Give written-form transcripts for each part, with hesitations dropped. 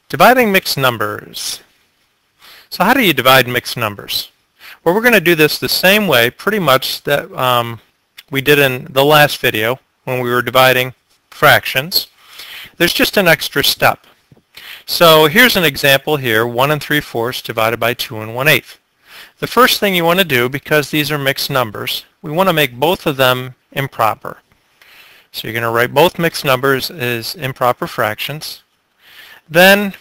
Dividing mixed numbers. So how do you divide mixed numbers? Well, we're going to do this the same way pretty much that we did in the last video when we were dividing fractions. There's just an extra step. So here's an example here, 1 3/4 divided by 2 1/8. The first thing you want to do, because these are mixed numbers, we want to make both of them improper. So you're going to write both mixed numbers as improper fractions. Then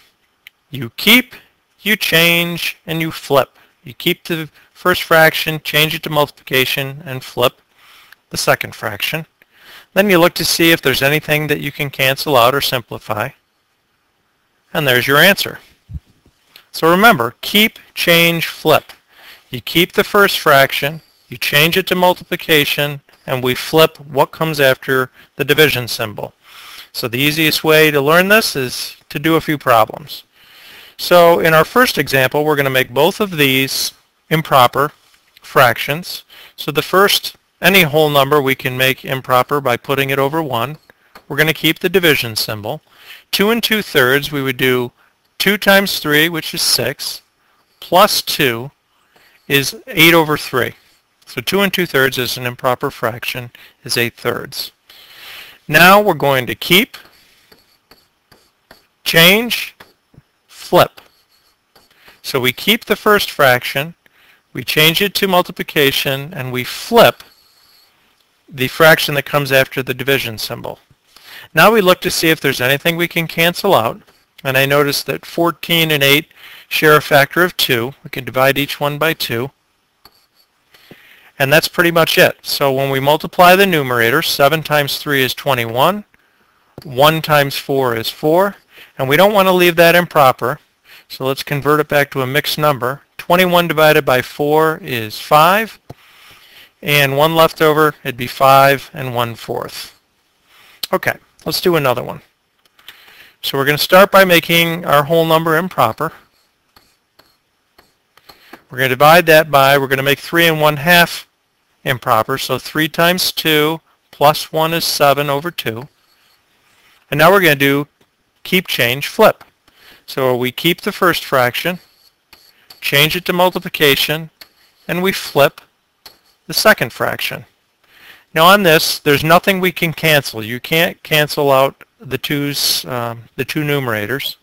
you keep, you change, and you flip. You keep the first fraction, change it to multiplication, and flip the second fraction. Then you look to see if there's anything that you can cancel out or simplify. And there's your answer. So remember, keep, change, flip. You keep the first fraction, you change it to multiplication, and we flip what comes after the division symbol. So the easiest way to learn this is to do a few problems. So in our first example, we're going to make both of these improper fractions. So the first, any whole number we can make improper by putting it over 1. We're going to keep the division symbol. 2 2/3, we would do 2 times 3, which is 6, plus 2 is 8 over 3. So 2 2/3 is an improper fraction, is 8/3. Now we're going to keep, change, flip. So we keep the first fraction, we change it to multiplication, and we flip the fraction that comes after the division symbol. Now we look to see if there's anything we can cancel out. And I notice that 14 and 8 share a factor of 2. We can divide each one by 2. And that's pretty much it. So when we multiply the numerator, 7 times 3 is 21. 1 times 4 is 4. And we don't want to leave that improper. So let's convert it back to a mixed number. 21 divided by 4 is 5. And 1 left over, it'd be 5 and 1/4. Okay, let's do another one. So we're going to start by making our whole number improper. We're going to divide that by, we're going to make 3 1/2 improper. So 3 times 2 plus 1 is 7 over 2. And now we're going to do keep, change, flip. So we keep the first fraction, change it to multiplication, and we flip the second fraction. Now on this, there's nothing we can cancel. You can't cancel out the two numerators.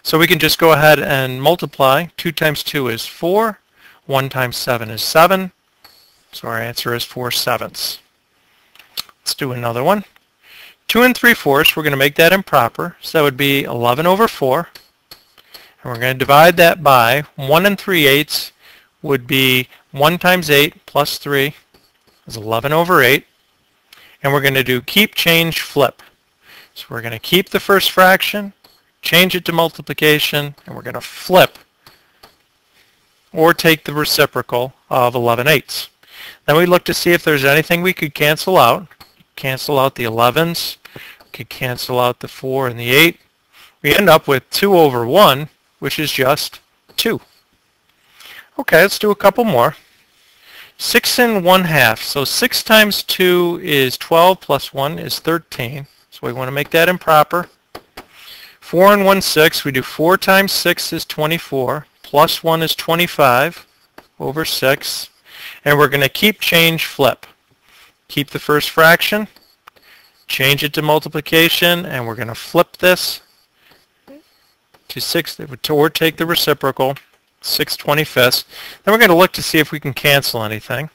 So we can just go ahead and multiply. 2 times 2 is 4. 1 times 7 is 7. So our answer is 4/7. Let's do another one. 2 3/4, we're going to make that improper. So that would be 11 over 4. And we're going to divide that by 1 3/8 would be 1 times 8 plus 3 is 11 over 8. And we're going to do keep, change, flip. So we're going to keep the first fraction, change it to multiplication, and we're going to flip or take the reciprocal of 11/8. Then we look to see if there's anything we could cancel out. Cancel out the 11s. We could cancel out the 4 and the 8. We end up with 2 over 1, which is just 2. Okay, let's do a couple more. 6 1/2. So 6 times 2 is 12 plus 1 is 13. So we want to make that improper. 4 1/6. We do 4 times 6 is 24. Plus 1 is 25 over 6. And we're going to keep, change, flip. Keep the first fraction, change it to multiplication, and we're going to flip this to 6, or take the reciprocal, 6/25. Then we're going to look to see if we can cancel anything.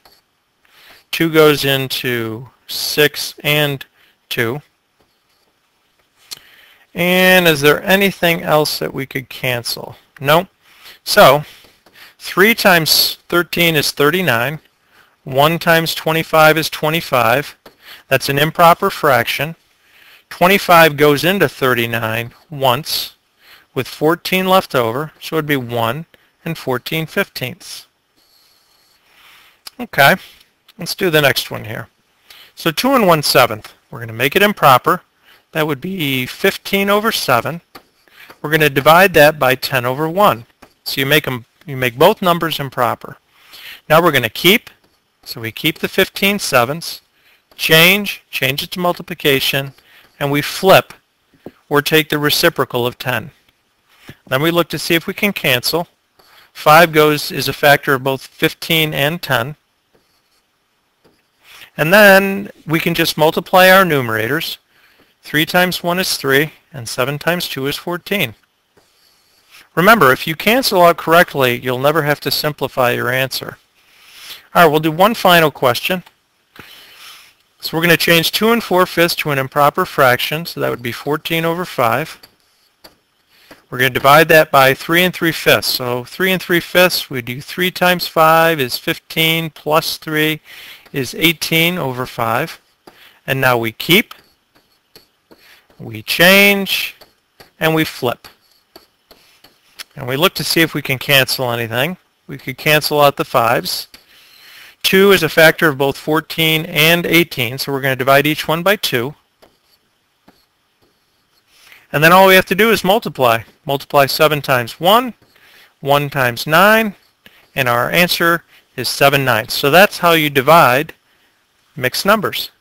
2 goes into 6 and 2. And is there anything else that we could cancel? No. So 3 times 13 is 39. 1 times 25 is 25. That's an improper fraction. 25 goes into 39 once with 14 left over, so it would be 1 14/15. Okay, let's do the next one here. So 2 1/7. We're going to make it improper. That would be 15 over 7. We're going to divide that by 10 over 1. So you make both numbers improper. Now we're going to keep. So we keep the 15/7, change it to multiplication, and we flip or take the reciprocal of 10. Then we look to see if we can cancel. 5 is a factor of both 15 and 10. And then we can just multiply our numerators. 3 times 1 is 3, and 7 times 2 is 14. Remember, if you cancel out correctly, you'll never have to simplify your answer. All right, we'll do one final question. So we're going to change 2 4/5 to an improper fraction, so that would be 14 over 5. We're going to divide that by 3 3/5. So 3 3/5, we do 3 times 5 is 15, plus 3 is 18 over 5. And now we keep, we change, and we flip. And we look to see if we can cancel anything. We could cancel out the 5s. 2 is a factor of both 14 and 18, so we're going to divide each one by 2. And then all we have to do is multiply. Multiply 7 times 1, 1 times 9, and our answer is 7/9. So that's how you divide mixed numbers.